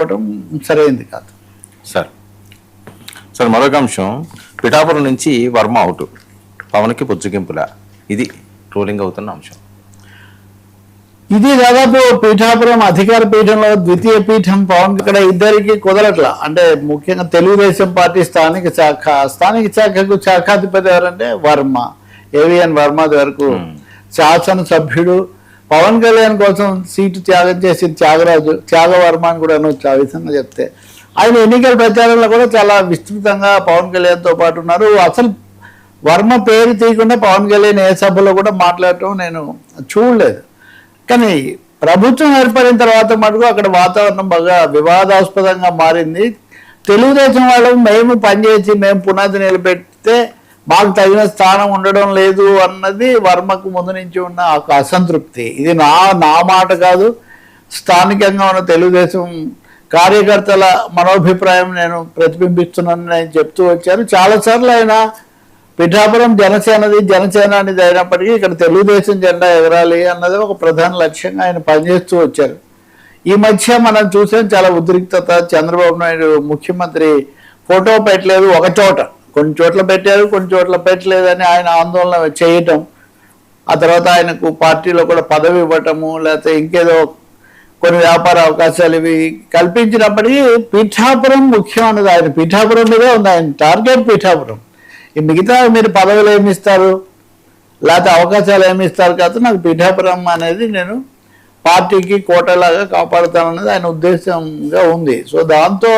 చేసుకోవడం సరైంది కాదు. సార్ మరొక అంశం, పిఠాపురం నుంచి వర్మ అవుట్, పవన్కి పుచ్చుగింపుల, ఇది ట్రోలింగ్ అవుతున్న అంశం. ఇది దాదాపు పీఠాపురం అధికార పీఠంలో ద్వితీయ పీఠం పవన్ ఇక్కడ ఇద్దరికి కుదరట్లా. అంటే ముఖ్యంగా తెలుగుదేశం పార్టీ స్థానిక శాఖకు శాఖాధిపతి ఎవరంటే వర్మ, ఏవిఎన్ వర్మ వరకు శాసనసభ్యుడు. పవన్ కళ్యాణ్ కోసం సీటు త్యాగం చేసి త్యాగవర్మ అని కూడా అనొచ్చు ఆ విధంగా చెప్తే. ఆయన ఎన్నికల ప్రచారంలో కూడా చాలా విస్తృతంగా పవన్ కళ్యాణ్తో పాటు ఉన్నారు. అసలు వర్మ పేరు తీయకుండా పవన్ కళ్యాణ్ ఏ సభలో కూడా మాట్లాడటం నేను చూడలేదు. కానీ ప్రభుత్వం ఏర్పడిన తర్వాత మటుకు అక్కడ వాతావరణం బాగా వివాదాస్పదంగా మారింది. తెలుగుదేశం వాళ్ళు మేము పనిచేసి మేము పునాది నిలబెడితే మాకు తగిన స్థానం ఉండడం లేదు అన్నది వర్మకు ముందు నుంచి ఉన్న ఒక అసంతృప్తి. ఇది నా మాట కాదు, స్థానికంగా ఉన్న తెలుగుదేశం కార్యకర్తల మనోభిప్రాయం నేను ప్రతిబింబిస్తున్నానని నేను చెప్తూ వచ్చాను. చాలాసార్లు ఆయన పిఠాపురం జనసేన అనేది అయినప్పటికీ ఇక్కడ తెలుగుదేశం జెండా ఎగరాలి అన్నది ఒక ప్రధాన లక్ష్యంగా ఆయన పనిచేస్తూ వచ్చారు. ఈ మధ్య మనం చూసాం చాలా ఉద్రిక్తత. చంద్రబాబు నాయుడు ముఖ్యమంత్రి ఫోటో పెట్టలేదు, ఒక చోట కొన్ని చోట్ల పెట్టారు, కొన్ని చోట్ల పెట్టలేదని ఆయన ఆందోళన చేయటం, ఆ తర్వాత ఆయనకు పార్టీలో కూడా పదవి ఇవ్వటము, లేకపోతే ఇంకేదో కొన్ని వ్యాపార అవకాశాలు ఇవి కల్పించినప్పటికీ పిఠాపురం ముఖ్యం అన్నది ఆయన పిఠాపురం మీదే ఉంది, ఆయన టార్గెట్ పిఠాపురం. ఈ మిగతా మీరు పదవులు ఏమిస్తారు లేకపోతే అవకాశాలు ఏమిస్తారు కాదు, నాకు పిఠాపురం అనేది నేను పార్టీకి కోటలాగా కాపాడుతానన్నది ఆయన ఉద్దేశంగా ఉంది. సో దాంతో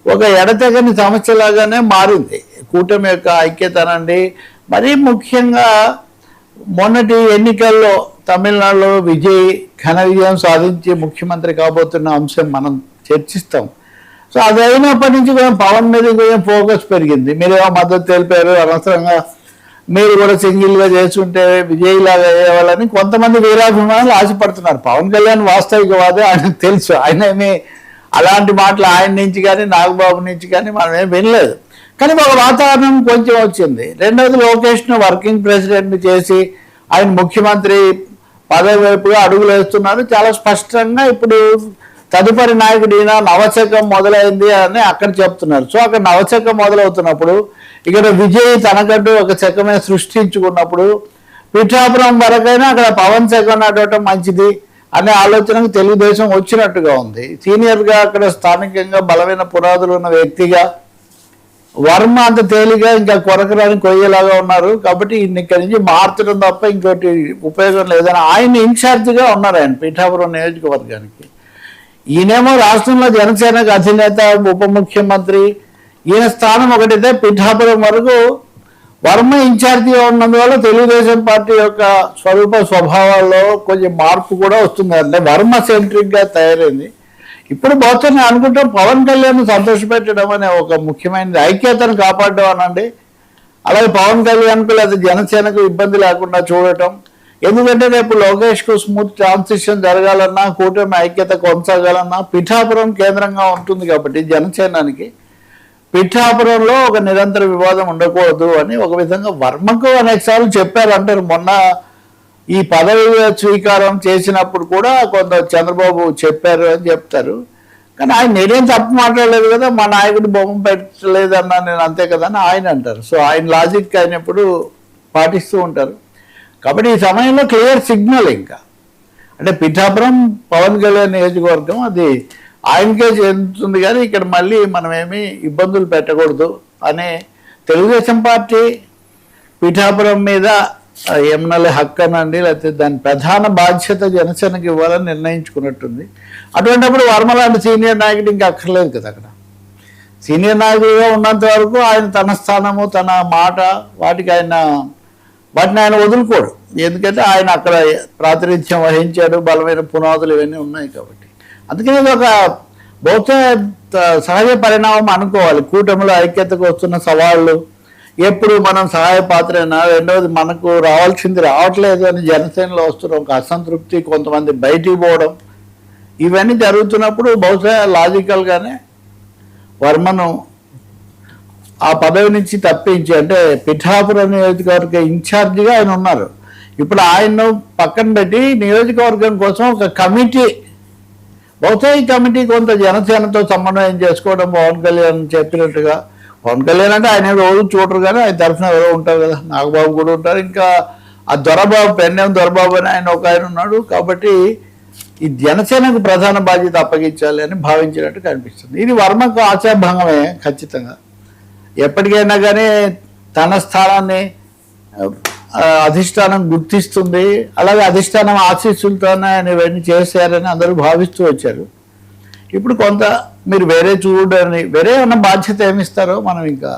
ఒక ఎడతెగని సమస్యలాగానే మారింది కూటమి యొక్క ఐక్యత అనండి. మరీ ముఖ్యంగా మొన్నటి ఎన్నికల్లో తమిళనాడులో ఘన విజయం సాధించి ముఖ్యమంత్రి కాబోతున్న అంశం మనం చర్చిస్తాం. సో అది అయినప్పటి నుంచి కొంచెం పవన్ మీద కొంచెం ఫోకస్ పెరిగింది. మీరేమో మద్దతు తెలిపారు, అనవసరంగా మీరు కూడా సింగిల్గా చేసుకుంటే విజయ్లాగా అయ్యేవాళ్ళని కొంతమంది వీరాభిమానులు ఆశపడుతున్నారు. పవన్ కళ్యాణ్ వాస్తవికవాదే, ఆయనకు తెలుసు. ఆయన ఏమి అలాంటి మాటలు ఆయన నుంచి కానీ నాగబాబు నుంచి కానీ మనం ఏం వినలేదు. కానీ ఒక వాతావరణం కొంచెం వచ్చింది. రెండవది లోకేష్ను వర్కింగ్ ప్రెసిడెంట్ చేసి ఆయన ముఖ్యమంత్రి పదవి వైపుగా అడుగులు వేస్తున్నారు. చాలా స్పష్టంగా ఇప్పుడు తదుపరి నాయకుడు ఈయన నవశకం మొదలైంది అని అక్కడ చెప్తున్నారు. సో అక్కడ నవశకం మొదలవుతున్నప్పుడు ఇక్కడ విజయ్ తనకంటూ ఒక శకమే సృష్టించుకున్నప్పుడు పిఠాపురం వరకైనా అక్కడ పవన్ శకం నడవటం మంచిది అనే ఆలోచనకు తెలుగుదేశం వచ్చినట్టుగా ఉంది. సీనియర్గా అక్కడ స్థానికంగా బలమైన పునాదులు ఉన్న వ్యక్తిగా వర్మ అంత తేలిగా ఇంకా కొరకరాని కొయ్యేలాగా ఉన్నారు. కాబట్టి ఇక్కడి నుంచి మార్చడం తప్ప ఇంకోటి ఉపయోగం లేదని ఆయన ఇన్ఛార్జిగా ఉన్నారు ఆయన పిఠాపురం నియోజకవర్గానికి. ఈయనేమో రాష్ట్రంలో జనసేనకు అధినేత, ఉప ముఖ్యమంత్రి. ఈయన స్థానం ఒకటైతే పిఠాపురం వరకు వర్మ ఇన్ఛార్జిగా ఉన్నందువల్ల తెలుగుదేశం పార్టీ యొక్క స్వభావాల్లో కొంచెం మార్పు కూడా వస్తుంది. అంటే వర్మ సెంట్రిక్గా తయారైంది. ఇప్పుడు బహుశా నేను అనుకుంటాం పవన్ కళ్యాణ్ సంతోషపెట్టడం అనే ఒక ముఖ్యమైన ఐక్యతను కాపాడడం అనండి. అలాగే పవన్ కళ్యాణ్కు లేదా జనసేనకు ఇబ్బంది లేకుండా చూడటం. ఎందుకంటే రేపు లోకేష్కు స్మూత్ ట్రాన్సిషన్ జరగాలన్నా, కూటమి ఐక్యత కొనసాగాలన్నా పిఠాపురం కేంద్రంగా ఉంటుంది. కాబట్టి జనసేనానికి పిఠాపురంలో ఒక నిరంతర వివాదం ఉండకూడదు అని ఒక విధంగా వర్మకు అనేకసార్లు చెప్పారు. అంటారు మొన్న ఈ పదవి స్వీకారం చేసినప్పుడు కూడా కొంత చంద్రబాబు చెప్పారు అని చెప్తారు. కానీ ఆయన నేనేం తప్పు మాట్లాడలేదు కదా, మా నాయకుడు బొమ్మ పెట్టలేదన్నా నేను అంతే కదా అని ఆయన అంటారు. సో ఆయన లాజిక్ ఆయన ఎప్పుడు పాటిస్తూ ఉంటారు. కాబట్టి ఈ సమయంలో క్లియర్ సిగ్నల్ ఇంకా అంటే పిఠాపురం పవన్ కళ్యాణ్ నియోజకవర్గం అది ఆయనకే చెందుతుంది. కానీ ఇక్కడ మళ్ళీ మనం ఏమీ ఇబ్బందులు పెట్టకూడదు అనే తెలుగుదేశం పార్టీ పిఠాపురం మీద ఎమ్మెల్యే హక్కు అనండి, లేకపోతే దాని ప్రధాన బాధ్యత జనసేనకి ఇవ్వాలని నిర్ణయించుకున్నట్టుంది. అటువంటిప్పుడు వర్మ లాంటి సీనియర్ నాయకుడు ఇంకా అక్కర్లేదు కదా. అక్కడ సీనియర్ నాయకుడిగా ఉన్నంత వరకు ఆయన తన స్థానము, తన మాట వాటిని ఆయన వదులుకోడు. ఎందుకంటే ఆయన అక్కడ ప్రాతినిధ్యం వహించాడు, బలమైన పునాదులు ఇవన్నీ ఉన్నాయి కాబట్టి. అందుకని ఇది ఒక బహుశా సహజ పరిణామం అనుకోవాలి. కూటమిలో ఐక్యతకు వస్తున్న సవాళ్ళు ఎప్పుడు మనం సహాయ పాత్రైనా, రెండవది మనకు రావాల్సింది రావట్లేదు అని జనసేనలో వస్తున్న ఒక అసంతృప్తి, కొంతమంది బయటికి పోవడం, ఇవన్నీ జరుగుతున్నప్పుడు బహుశా లాజికల్గానే వర్మను ఆ పదవి నుంచి తప్పించి, అంటే పిఠాపురం నియోజకవర్గ ఇన్ఛార్జిగా ఆయన ఉన్నారు. ఇప్పుడు ఆయన్ను పక్కన పెట్టి నియోజకవర్గం కోసం ఒక కమిటీ బహుశా ఈ కమిటీ కొంత జనసేనతో సమన్వయం చేసుకోవడం పవన్ కళ్యాణ్ చెప్పినట్టుగా. పవన్ కళ్యాణ్ అంటే ఆయన రోజు చూడరు కానీ ఆయన తరఫున ఎవరో ఉంటారు కదా, నాగబాబు కూడా ఉంటారు, ఇంకా ఆ దొరబాబు పెన్నేం దొరబాబు అని ఆయన ఉన్నాడు. కాబట్టి ఈ జనసేనకు ప్రధాన బాధ్యత అప్పగించాలి అని భావించినట్టు కనిపిస్తుంది. ఇది వర్మకు ఆశాభంగమే ఖచ్చితంగా. ఎప్పటికైనా కానీ తన స్థానాన్ని అధిష్టానం గుర్తిస్తుంది, అలాగే అధిష్టానం ఆశీస్సులతోనే ఆయన ఇవన్నీ చేశారని అందరూ భావిస్తూ వచ్చారు. ఇప్పుడు కొంత మీరు వేరే చూడని, వేరే ఉన్న బాధ్యత ఏమిస్తారో మనం ఇంకా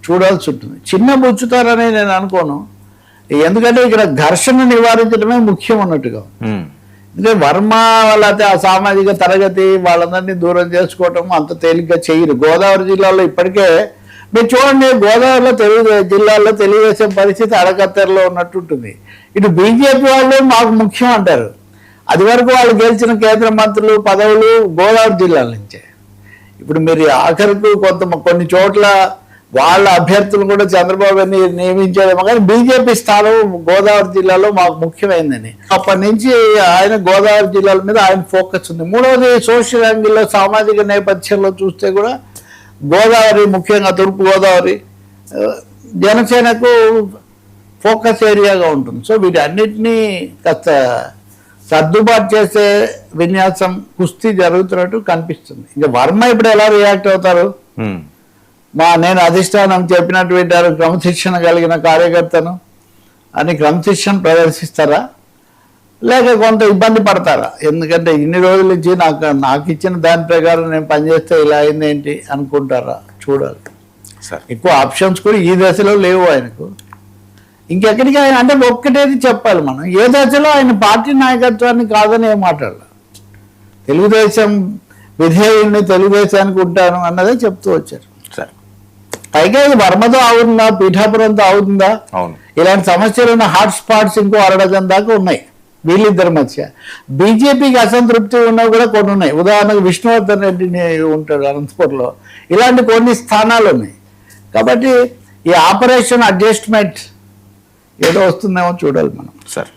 చూడాల్సి ఉంటుంది. చిన్న బుచ్చుతారని నేను అనుకోను, ఎందుకంటే ఇక్కడ ఘర్షణ నివారించడమే ముఖ్యం అన్నట్టుగా. ఎందుకంటే వర్మ వాళ్ళైతే ఆ సామాజిక తరగతి వాళ్ళందరినీ దూరం చేసుకోవటం అంత తేలిగ్గా చేయరు. గోదావరి జిల్లాలో ఇప్పటికే మీరు చూడండి, గోదావరిలో జిల్లాల్లో తెలుగుదేశం పరిస్థితి అడకత్తెరలో ఉన్నట్టుంటుంది. ఇటు బీజేపీ వాళ్ళు మాకు ముఖ్యం అంటారు. అది వరకు వాళ్ళు గెలిచిన కేంద్ర మంత్రులు పదవులు గోదావరి జిల్లాల నుంచే. ఇప్పుడు మీరు ఆఖరికి కొన్ని చోట్ల వాళ్ళ అభ్యర్థులు కూడా చంద్రబాబు నియమించేదేమో కానీ బీజేపీ స్థానం గోదావరి జిల్లాలో మాకు ముఖ్యమైందని అప్పటి నుంచి ఆయన గోదావరి జిల్లాల మీద ఆయన ఫోకస్ ఉంది. మూడవది సోషల్ యాంగిల్లో సామాజిక నేపథ్యంలో చూస్తే కూడా గోదావరి, ముఖ్యంగా తూర్పు గోదావరి జనసేనకు ఫోకస్ ఏరియాగా ఉంటుంది. సో వీటన్నిటినీ కాస్త సర్దుబాటు చేసే విన్యాసం కుస్తీ జరుగుతున్నట్టు కనిపిస్తుంది. ఇంకా వర్మ ఇప్పుడు ఎలా రియాక్ట్ అవుతారు? నేను అధిష్టానం చెప్పినట్టు వింటారు, క్రమశిక్షణ కలిగిన కార్యకర్తను అని క్రమశిక్షణ ప్రదర్శిస్తారా, లేక కొంత ఇబ్బంది పడతారా? ఎందుకంటే ఇన్ని రోజుల నుంచి నాకు ఇచ్చిన దాని ప్రకారం నేను పనిచేస్తే ఇలా అయింది ఏంటి అనుకుంటారా? చూడాలి. ఎక్కువ ఆప్షన్స్ కూడా ఈ దశలో లేవు ఆయనకు. ఇంకెక్కడికి ఆయన అంటే ఒక్కటేది చెప్పాలి మనం, ఏ దశలో ఆయన పార్టీ నాయకత్వాన్ని కాదని ఏం మాట్లాడాలి. తెలుగుదేశం విధేయుడిని తెలుగుదేశానికి ఉంటాను అన్నదే చెప్తూ వచ్చారు. పైగా ఇది వర్మతో అవుతుందా, పీఠాపురంతో అవుతుందా? ఇలాంటి సమస్యలు ఉన్న హాట్ స్పాట్స్ ఇంకో 6 డజన్ దాకా ఉన్నాయి వీళ్ళిద్దరి మధ్య. బీజేపీకి అసంతృప్తి ఉన్నవి కూడా కొన్ని ఉన్నాయి. ఉదాహరణకు విష్ణువర్ధన్ రెడ్డిని ఉంటాడు అనంతపూర్లో. ఇలాంటి కొన్ని స్థానాలు ఉన్నాయి. కాబట్టి ఈ ఆపరేషన్ అడ్జస్ట్మెంట్ ఏదో వస్తుందేమో చూడాలి మనం. సరే.